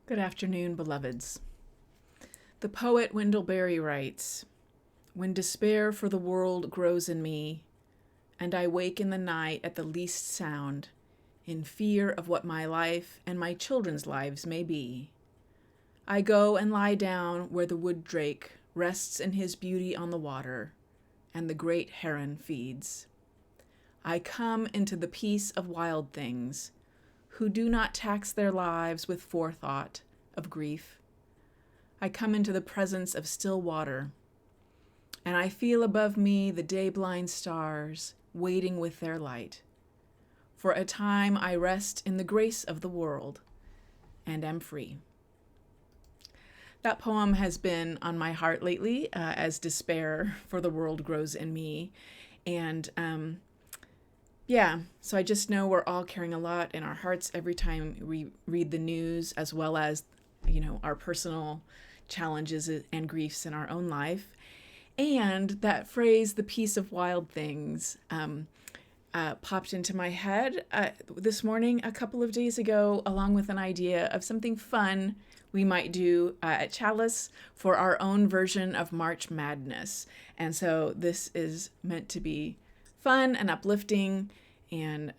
Good afternoon, beloveds. The poet Wendell Berry writes, "When despair for the world grows in me, and I wake in the night at the least sound, in fear of what my life and my children's lives may be, I go and lie down where the wood drake rests in his beauty on the water, and the great heron feeds. I come into the peace of wild things, who do not tax their lives with forethought of grief. I come into the presence of still water, and I feel above me the day-blind stars waiting with their light. For a time I rest in the grace of the world and am free." That poem has been on my heart lately as despair for the world grows in me. And so I just know we're all carrying a lot in our hearts every time we read the news, as well as, our personal challenges and griefs in our own life. And that phrase, "the peace of wild things," popped into my head this morning, a couple of days ago, along with an idea of something fun we might do at Chalice for our own version of March Madness. And so this is meant to be fun and uplifting. And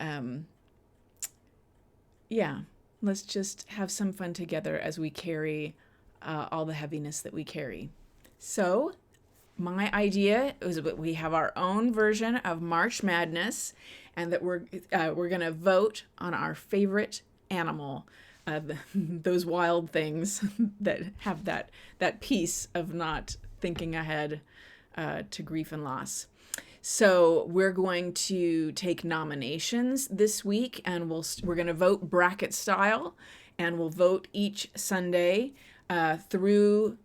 let's just have some fun together as we carry all the heaviness that we carry. So my idea is that we have our own version of March Madness, and that we're going to vote on our favorite animal, those wild things that have that piece of not thinking ahead to grief and loss. So we're going to take nominations this week, and we're going to vote bracket style, and we'll vote each Sunday through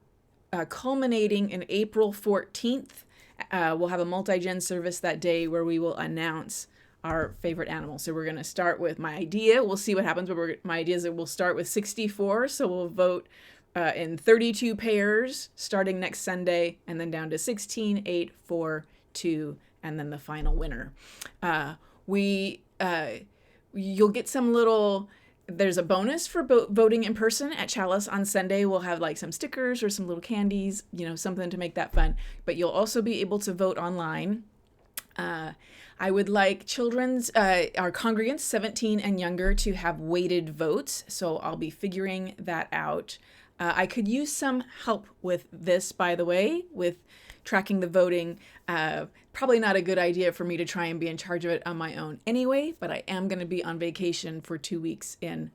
culminating in April 14th. We'll have a multi-gen service that day where we will announce our favorite animal. So we're going to start with my idea. We'll see what happens, but my idea is that we'll start with 64. So we'll vote in 32 pairs starting next Sunday, and then down to 16, 8, 4, 2, and then the final winner. You'll get some little... There's a bonus for voting in person at Chalice on Sunday. We'll have like some stickers or some little candies, something to make that fun. But you'll also be able to vote online. I would like our congregants 17 and younger to have weighted votes. So I'll be figuring that out. I could use some help with this, by the way, with tracking the voting. Probably not a good idea for me to try and be in charge of it on my own anyway, but I am going to be on vacation for 2 weeks in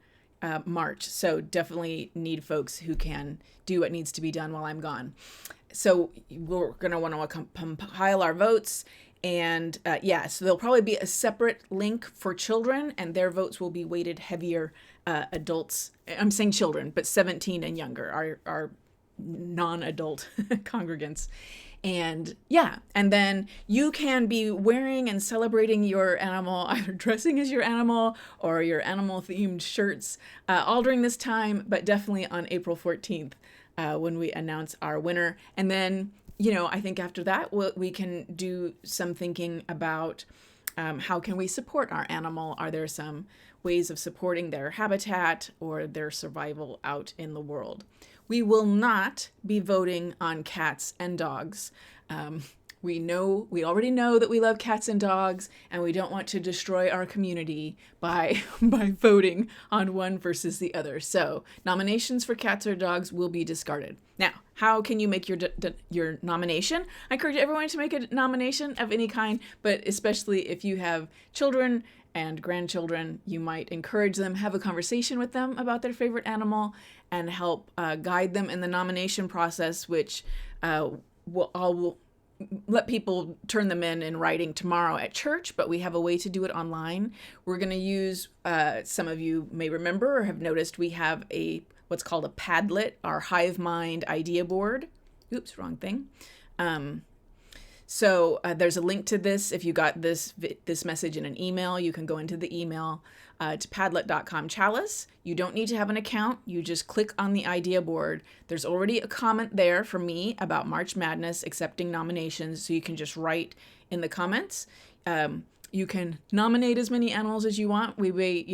March. So definitely need folks who can do what needs to be done while I'm gone. So we're going to want to compile our votes. And so there'll probably be a separate link for children, and their votes will be weighted heavier. Adults, I'm saying children, but 17 and younger are non-adult congregants. And then you can be wearing and celebrating your animal, either dressing as your animal or your animal themed shirts all during this time, but definitely on April 14th when we announce our winner. And then, I think after that, we can do some thinking about how can we support our animal? Are there some ways of supporting their habitat or their survival out in the world? We will not be voting on cats and dogs. We already know that we love cats and dogs, and we don't want to destroy our community by voting on one versus the other. So nominations for cats or dogs will be discarded. Now, how can you make your nomination? I encourage everyone to make a nomination of any kind, but especially if you have children and grandchildren, you might encourage them, have a conversation with them about their favorite animal, and help guide them in the nomination process, which we'll let people turn them in writing tomorrow at church, but we have a way to do it online. We're going to use, some of you may remember or have noticed, we have what's called a Padlet, our Hive Mind idea board. Oops, wrong thing. So there's a link to this. If you got this message in an email, you can go into the email to padlet.com/chalice. You don't need to have an account. You just click on the idea board. There's already a comment there from me about March Madness accepting nominations, so you can just write in the comments. You can nominate as many animals as you want. We weigh,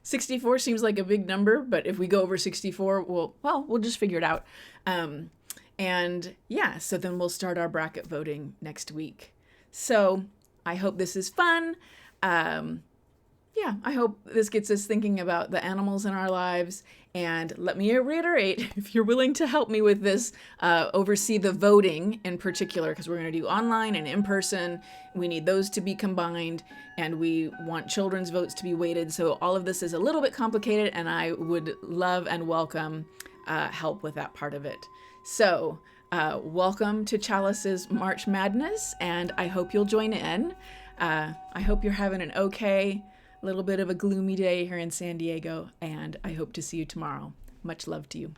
64 seems like a big number, but if we go over 64, we'll just figure it out. And yeah, so then we'll start our bracket voting next week. So I hope this is fun. Yeah, I hope this gets us thinking about the animals in our lives. And let me reiterate, if you're willing to help me with this, oversee the voting in particular, because we're going to do online and in person. We need those to be combined, and we want children's votes to be weighted. So all of this is a little bit complicated, and I would love and welcome help with that part of it. So welcome to Chalice's March Madness, and I hope you'll join in. I hope you're having an okay, little bit of a gloomy day here in San Diego, and I hope to see you tomorrow. Much love to you.